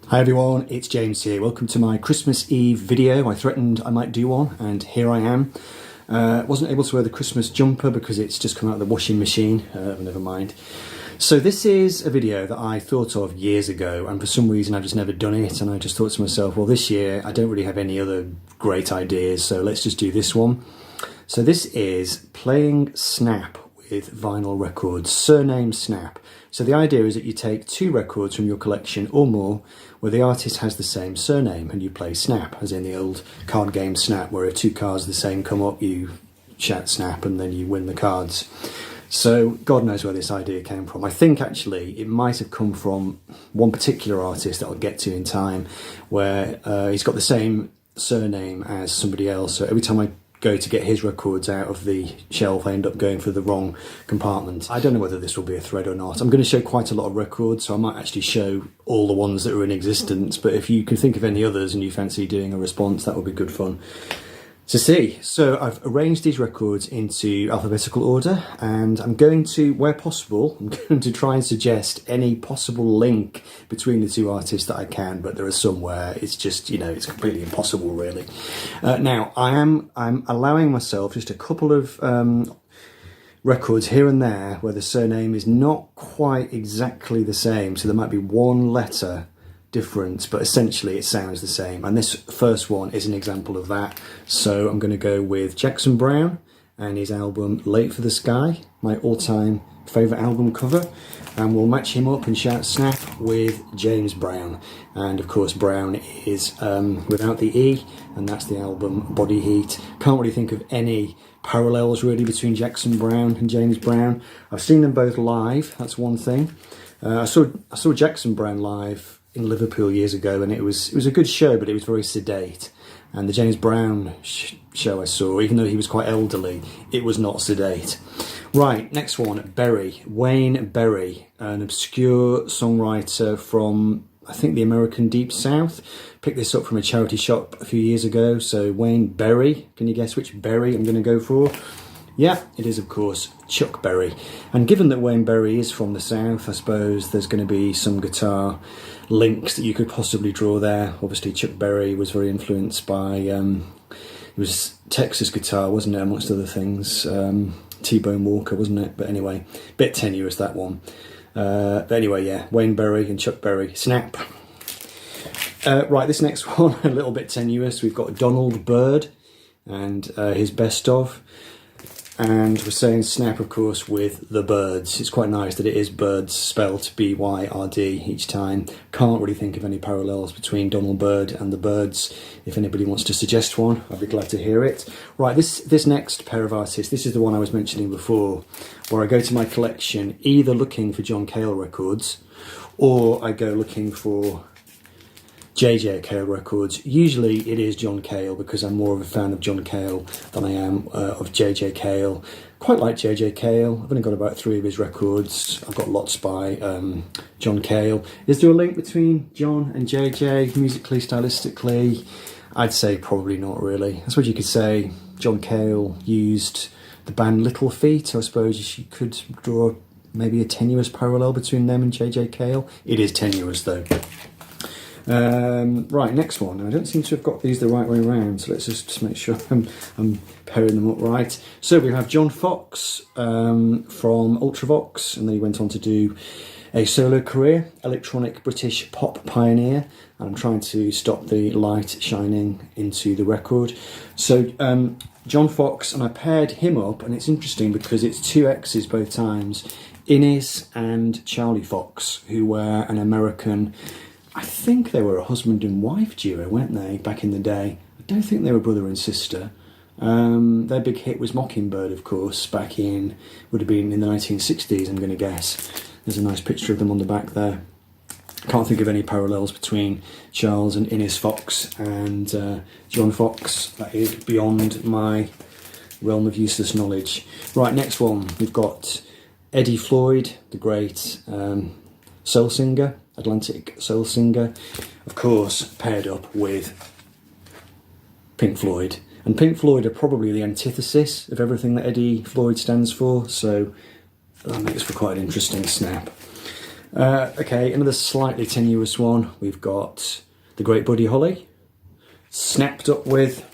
Hi everyone, it's James here. Welcome to my Christmas Eve video. I threatened I might do one and here I am. Wasn't able to wear the Christmas jumper because it's just come out of the washing machine, never mind. So this is a video that I thought of years ago and for some reason I've just never done it, and I just thought to myself, well, this year I don't really have any other great ideas, so let's just do this one. So this is playing Snap with vinyl records, Surname Snap. So the idea is that you take two records from your collection or more where the artist has the same surname and you play Snap, as in the old card game Snap, where if two cards the same come up, you shout Snap and then you win the cards. So God knows where this idea came from. I think actually it might have come from one particular artist that I'll get to in time, where he's got the same surname as somebody else. So every time I go to get his records out of the shelf, I end up going for the wrong compartment. I don't know whether this will be a thread or not. I'm going to show quite a lot of records, so I might actually show all the ones that are in existence, but if you can think of any others and you fancy doing a response, that would be good fun to see. So I've arranged these records into alphabetical order, and I'm going to, where possible, I'm going to try and suggest any possible link between the two artists that I can, but there are some where it's just, you know, it's completely impossible really. Now I'm allowing myself just a couple of records here and there where the surname is not quite exactly the same, so there might be one letter difference, but essentially it sounds the same, and this first one is an example of that. So I'm going to go with Jackson Browne and his album Late for the Sky, my all-time favourite album cover, and we'll match him up and shout Snap with James Brown, and of course Brown is without the E, and that's the album Body Heat. Can't really think of any parallels really between Jackson Browne and James Brown. I've seen them both live, that's one thing. I saw Jackson Browne live in Liverpool years ago, and it was a good show, but it was very sedate. And the James Brown show I saw, even though he was quite elderly, it was not sedate. Right, next one, Berry, Wayne Berry, an obscure songwriter from, I think, the American Deep South. Picked this up from a charity shop a few years ago. So Wayne Berry, can you guess which Berry I'm going to go for? Yeah, it is of course Chuck Berry. And given that Wayne Berry is from the South, I suppose there's going to be some guitar links that you could possibly draw there. Obviously Chuck Berry was very influenced by, it was Texas guitar, wasn't it, amongst other things. T-Bone Walker, wasn't it? But anyway, bit tenuous that one. But anyway, yeah, Wayne Berry and Chuck Berry, Snap. Right, this next one, a little bit tenuous. We've got Donald Byrd and his best of. And we're saying Snap, of course, with the Byrds. It's quite nice that it is Byrds spelt B-Y-R-D each time. Can't really think of any parallels between Donald Byrd and the Byrds. If anybody wants to suggest one, I'd be glad to hear it. Right, this next pair of artists, this is the one I was mentioning before, where I go to my collection either looking for John Cale records, or I go looking for JJ Cale records. Usually it is John Cale because I'm more of a fan of John Cale than I am of JJ Cale. Quite like JJ Cale. I've only got about 3 of his records. I've got lots by John Cale. Is there a link between John and JJ musically, stylistically? I'd say probably not really. I suppose you could say John Cale used the band Little Feat. I suppose you could draw maybe a tenuous parallel between them and JJ Cale. It is tenuous though. Right, next one. I don't seem to have got these the right way around, so let's just make sure I'm pairing them up right. So we have John Fox from Ultravox, and then he went on to do a solo career, electronic British pop pioneer. And I'm trying to stop the light shining into the record. So John Fox, and I paired him up, and it's interesting because it's 2 X's both times, Innes and Charlie Fox, who were an American, I think they were a husband and wife duo, weren't they, back in the day? I don't think they were brother and sister. Their big hit was Mockingbird, of course, back in, would have been in the 1960s, I'm going to guess. There's a nice picture of them on the back there. Can't think of any parallels between Charles and Innes Fox and John Fox. That is beyond my realm of useless knowledge. Right, next one, we've got Eddie Floyd, the great soul singer, Atlantic soul singer, of course paired up with Pink Floyd. And Pink Floyd are probably the antithesis of everything that Eddie Floyd stands for, so that makes for quite an interesting snap. Okay, another slightly tenuous one. We've got the Great Buddy Holly, snapped up with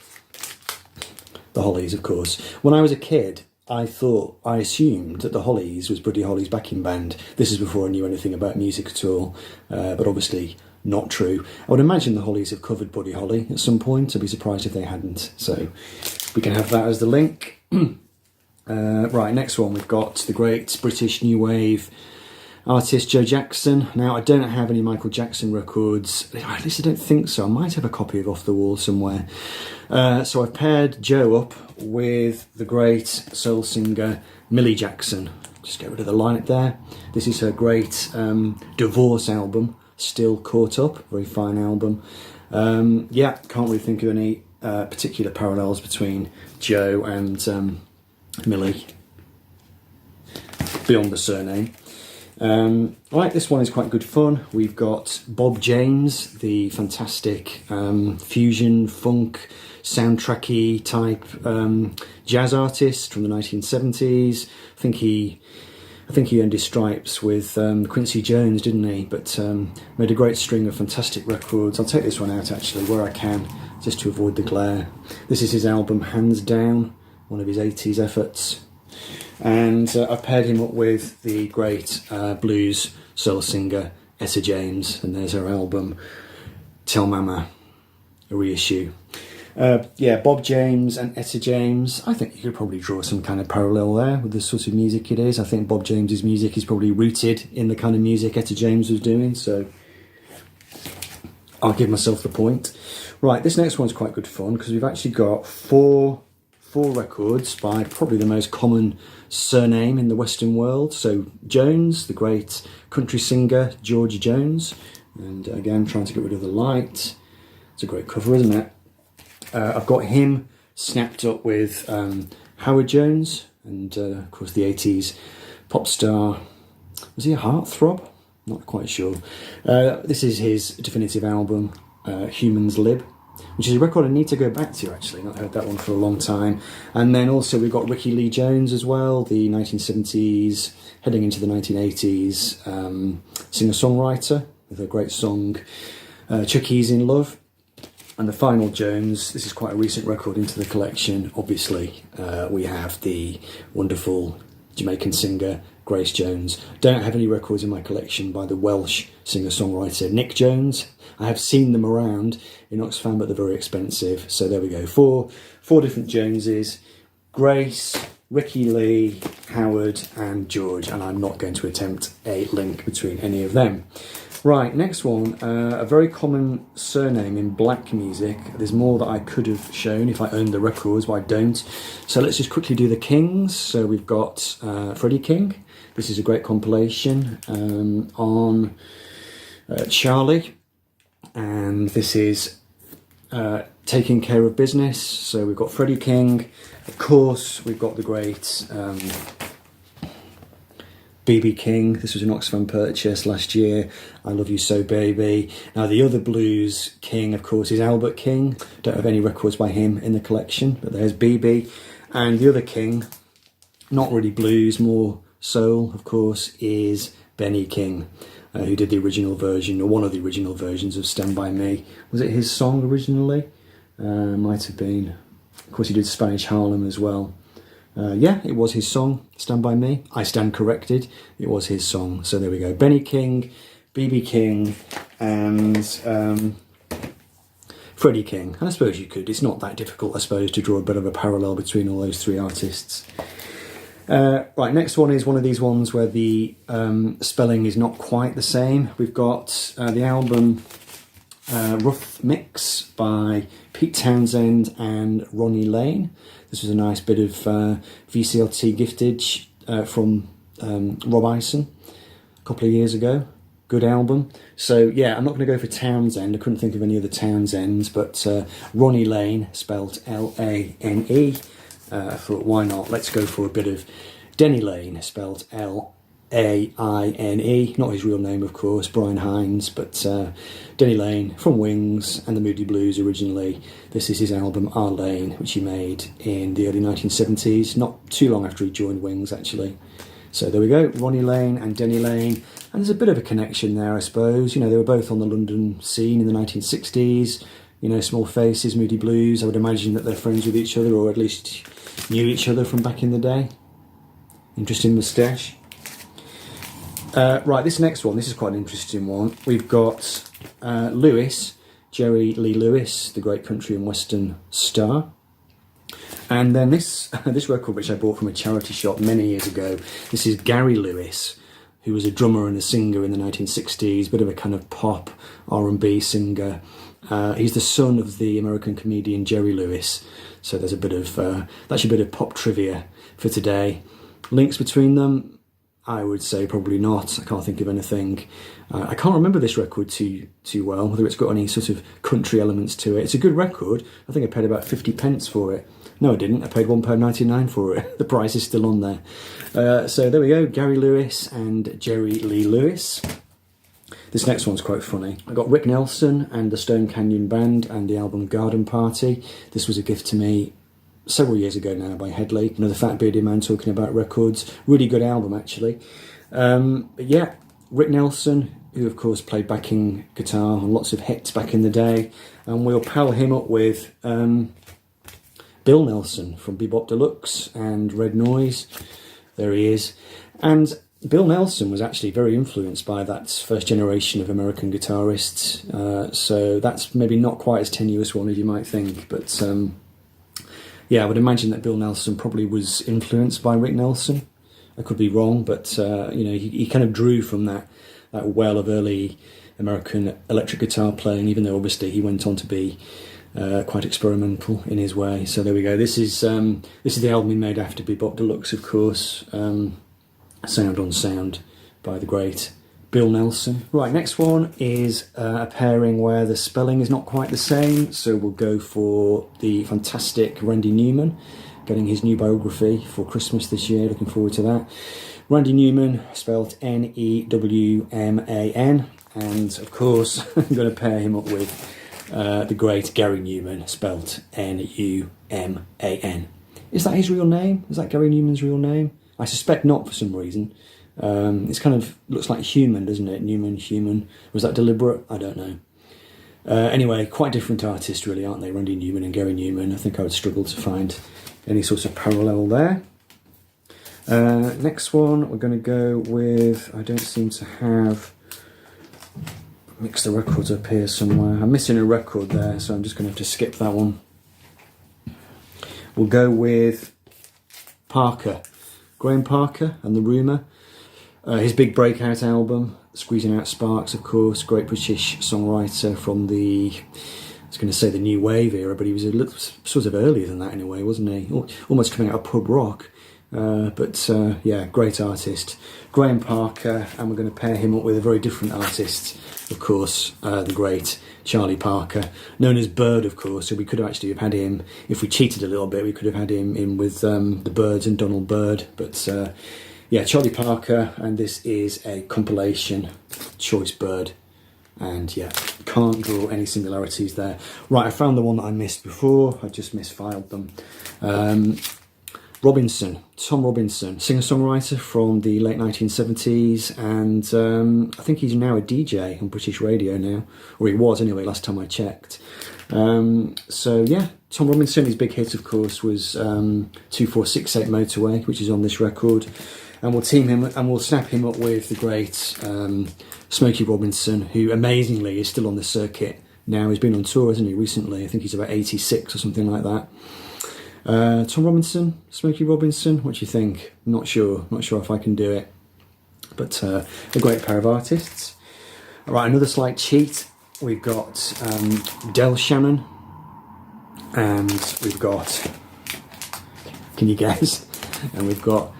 the Hollies, of course. When I was a kid, I assumed that the Hollies was Buddy Holly's backing band. This is before I knew anything about music at all, but obviously not true. I would imagine the Hollies have covered Buddy Holly at some point. I'd be surprised if they hadn't. So we can have that as the link. Right, next one, we've got the great British New Wave artist Joe Jackson. Now, I don't have any Michael Jackson records. At least I don't think so. I might have a copy of Off the Wall somewhere. So I've paired Joe up with the great soul singer Millie Jackson. Just get rid of the line there. This is her great divorce album, Still Caught Up. Very fine album. Yeah, can't really think of any particular parallels between Joe and Millie beyond the surname. Right, this one is quite good fun. We've got Bob James, the fantastic fusion funk soundtracky type jazz artist from the 1970s. I think he earned his stripes with Quincy Jones, didn't he? But made a great string of fantastic records. I'll take this one out actually where I can, just to avoid the glare. This is his album Hands Down, one of his 80s efforts. And I've paired him up with the great blues soul singer Etta James, and there's her album Tell Mama, a reissue. Yeah, Bob James and Etta James. I think you could probably draw some kind of parallel there with the sort of music it is. I think Bob James's music is probably rooted in the kind of music Etta James was doing, so I'll give myself the point. Right, this next one's quite good fun because we've actually got four records by probably the most common surname in the Western world. So Jones, the great country singer George Jones, and again trying to get rid of the light. It's a great cover, isn't it? I've got him snapped up with Howard Jones, and of course the 80s pop star. Was he a heartthrob? Not quite sure. This is his definitive album, Humans Lib, which is a record I need to go back to actually. Not heard that one for a long time. And then also we've got Ricky Lee Jones as well, the 1970s, heading into the 1980s singer-songwriter with a great song, Chucky's in Love. And the final Jones, this is quite a recent record into the collection. Obviously, we have the wonderful Jamaican singer Grace Jones. Don't have any records in my collection by the Welsh singer-songwriter Nick Jones. I have seen them around in Oxfam, but they're very expensive. So there we go, four different Joneses: Grace, Ricky Lee, Howard and George, and I'm not going to attempt a link between any of them. Right, next one, a very common surname in black music. There's more that I could have shown if I owned the records, but I don't. So let's just quickly do the Kings. So we've got Freddie King. This is a great compilation on Charlie. And this is Taking Care of Business. So we've got Freddie King. Of course, we've got the great B.B. King. This was an Oxfam purchase last year. I Love You So Baby. Now the other blues king, of course, is Albert King. Don't have any records by him in the collection, but there's B.B. And the other king, not really blues, more soul, of course, is Benny King, who did the original version, or one of the original versions of Stand By Me. Was it his song originally? Might have been. Of course, he did Spanish Harlem as well. Yeah, it was his song, Stand By Me. I stand corrected. It was his song. So there we go. Benny King, B.B. King, and Freddie King. And I suppose you could. It's not that difficult, I suppose, to draw a bit of a parallel between all those three artists. Right, next one is one of these ones where the spelling is not quite the same. We've got the album Rough Mix by Pete Townsend and Ronnie Lane. This was a nice bit of VCLT giftage from Rob Ison a couple of years ago. Good album. So yeah, I'm not going to go for Townsend. I couldn't think of any other Townsends, but Ronnie Lane, spelled L-A-N-E. I thought, why not? Let's go for a bit of Denny Lane, spelled L-A-I-N-E. Not his real name, of course, Brian Hines, but Denny Lane from Wings and the Moody Blues originally. This is his album Our Lane, which he made in the early 1970s, not too long after he joined Wings, actually. So there we go, Ronnie Lane and Denny Lane. And there's a bit of a connection there, I suppose. You know, they were both on the London scene in the 1960s. You know, Small Faces, Moody Blues. I would imagine that they're friends with each other, or at least knew each other from back in the day. Interesting moustache. Right, this next one, this is quite an interesting one. We've got Lewis, Jerry Lee Lewis, the great country and western star. And then this record, which I bought from a charity shop many years ago, this is Gary Lewis, who was a drummer and a singer in the 1960s, bit of a kind of pop R&B singer. He's the son of the American comedian Jerry Lewis, so there's a bit of that's a bit of pop trivia for today. Links between them, I would say probably not. I can't think of anything. I can't remember this record too well, whether it's got any sort of country elements to it. It's a good record. I think I paid about 50p for it. No, I didn't. I paid £1.99 for it. The price is still on there. So there we go, Gary Lewis and Jerry Lee Lewis. This next one's quite funny. I got Rick Nelson and the Stone Canyon Band and the album Garden Party. This was a gift to me several years ago now by Headley. Another fat bearded man talking about records. Really good album, actually. But yeah, Rick Nelson, who of course played backing guitar on lots of hits back in the day. And we'll pal him up with Bill Nelson from Bebop Deluxe and Red Noise. There he is. And Bill Nelson was actually very influenced by that first generation of American guitarists. So that's maybe not quite as tenuous one as you might think. But yeah, I would imagine that Bill Nelson probably was influenced by Rick Nelson. I could be wrong, but you know, he kind of drew from that well of early American electric guitar playing, even though obviously he went on to be quite experimental in his way. So there we go. This is the album he made after Bebop Deluxe, of course. Sound on Sound by the great Bill Nelson. Right, next one is a pairing where the spelling is not quite the same, so we'll go for the fantastic Randy Newman, getting his new biography for Christmas this year. Looking forward to that. Randy Newman, spelled N-E-W-M-A-N, and of course I'm going to pair him up with the great Gary Newman, spelled N-U-M-A-N. Is that his real name? Is that Gary Newman's real name? I suspect not for some reason. It's kind of looks like human, doesn't it? Newman, human. Was that deliberate? I don't know. Anyway, quite different artists really, aren't they? Randy Newman and Gary Newman. I think I would struggle to find any sort of parallel there. Next one, we're going to go with, I don't seem to have, mix the records up here somewhere. I'm missing a record there, so I'm just going to have to skip that one. We'll go with Parker. Graham Parker and The Rumour. His big breakout album, Squeezing Out Sparks, of course. Great British songwriter from the, I was going to say the New Wave era, but he was a little sort of earlier than that in a way, wasn't he? Almost coming out of pub rock. But yeah, great artist. Graham Parker, and we're going to pair him up with a very different artist, of course, the great Charlie Parker, known as Byrd, of course. So we could actually have had him, if we cheated a little bit, we could have had him in with the Byrds and Donald Byrd. But yeah, Charlie Parker, and this is a compilation, Choice Byrd. And yeah, can't draw any similarities there. Right, I found the one that I missed before. I just misfiled them. Tom Robinson, singer-songwriter from the late 1970s, and I think he's now a DJ on British radio now, or he was anyway, last time I checked. So yeah, Tom Robinson, his big hit of course was 2468 Motorway, which is on this record, and we'll team him and we'll snap him up with the great Smokey Robinson, who amazingly is still on the circuit now. He's been on tour, hasn't he, recently? I think he's about 86 or something like that. Tom Robinson, Smokey Robinson, what do you think? Not sure if I can do it, but a great pair of artists. All right, another slight cheat. We've got Del Shannon, and we've got, can you guess? And we've got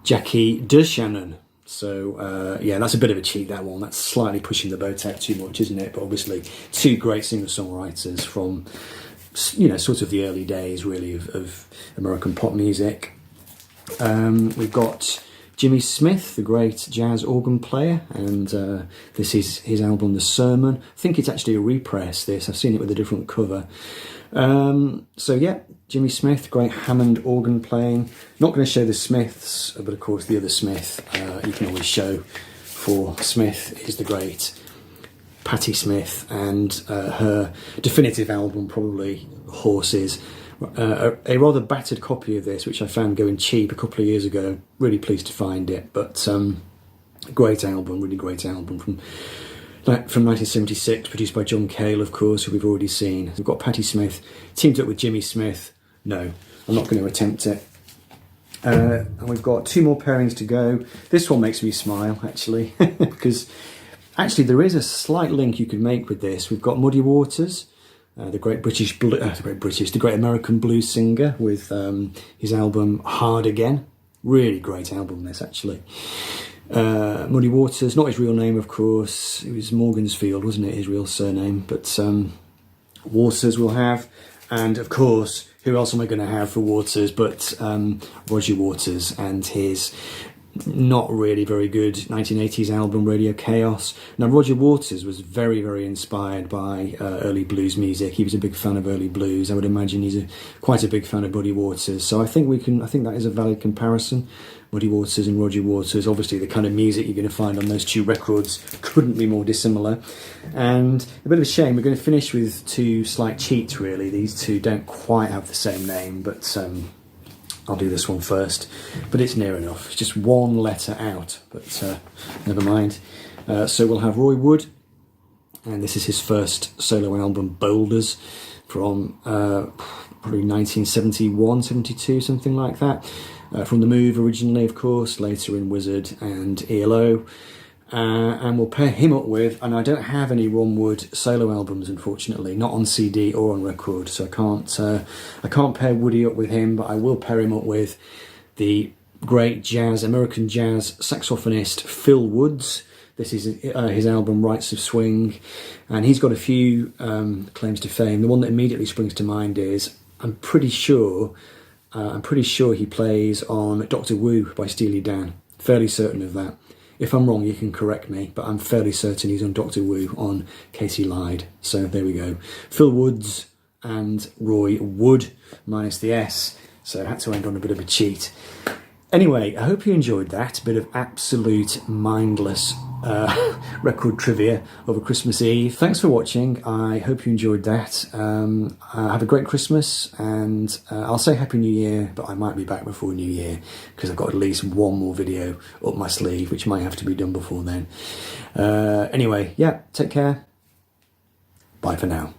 Jackie De Shannon. So yeah, that's a bit of a cheat, that one. That's slightly pushing the boat out too much, isn't it? But obviously, two great singer-songwriters from, you know, sort of the early days really of American pop music. We've got Jimmy Smith, the great jazz organ player, and this is his album The Sermon. I think it's actually a repress, this. I've seen it with a different cover. So yeah, Jimmy Smith, great Hammond organ playing. Not going to show the Smiths, but of course the other Smith you can always show for Smith is the great Patti Smith, and her definitive album, probably Horses. A rather battered copy of this, which I found going cheap a couple of years ago. Really pleased to find it, but great album, really great album from 1976, produced by John Cale, of course, who we've already seen. We've got Patti Smith teamed up with Jimmy Smith. No, I'm not going to attempt it. And we've got 2 more pairings to go. This one makes me smile, actually, because actually there is a slight link you could make with this. We've got Muddy Waters, the great American blues singer, with his album Hard Again. Really great album, this, actually. Muddy Waters, not his real name, of course. It was Morgansfield, wasn't it, his real surname? But Waters we'll have. And, of course, who else am I going to have for Waters but Roger Waters and his not really very good 1980s album Radio Chaos. Now, Roger Waters was very, very inspired by early blues music. He was a big fan of early blues. I would imagine he's quite a big fan of Muddy Waters. So I think that is a valid comparison. Muddy Waters and Roger Waters. Obviously, the kind of music you're going to find on those 2 records couldn't be more dissimilar. And a bit of a shame, we're going to finish with 2 slight cheats, really. These 2 don't quite have the same name, but I'll do this one first. But it's near enough. It's just 1 letter out, but never mind. So we'll have Roy Wood, and this is his first solo album, Boulders, from probably 1971, 72, something like that. From The Move originally, of course, later in Wizard and ELO. And we'll pair him up with, and I don't have any Ron Wood solo albums, unfortunately, not on CD or on record, so I can't pair Woody up with him, but I will pair him up with the great American jazz saxophonist Phil Woods. This is his album Rites of Swing, and he's got a few claims to fame. The one that immediately springs to mind is I'm pretty sure he plays on Doctor Wu by Steely Dan. Fairly certain of that. If I'm wrong, you can correct me, but I'm fairly certain he's on Doctor Wu on Casey Lied. So there we go. Phil Woods and Roy Wood, minus the S. So I had to end on a bit of a cheat. Anyway, I hope you enjoyed that. A bit of absolute mindless record trivia over Christmas Eve. Thanks for watching. I hope you enjoyed that. Have a great Christmas, and I'll say Happy New Year, but I might be back before New Year because I've got at least 1 more video up my sleeve, which might have to be done before then. Anyway, yeah, take care. Bye for now.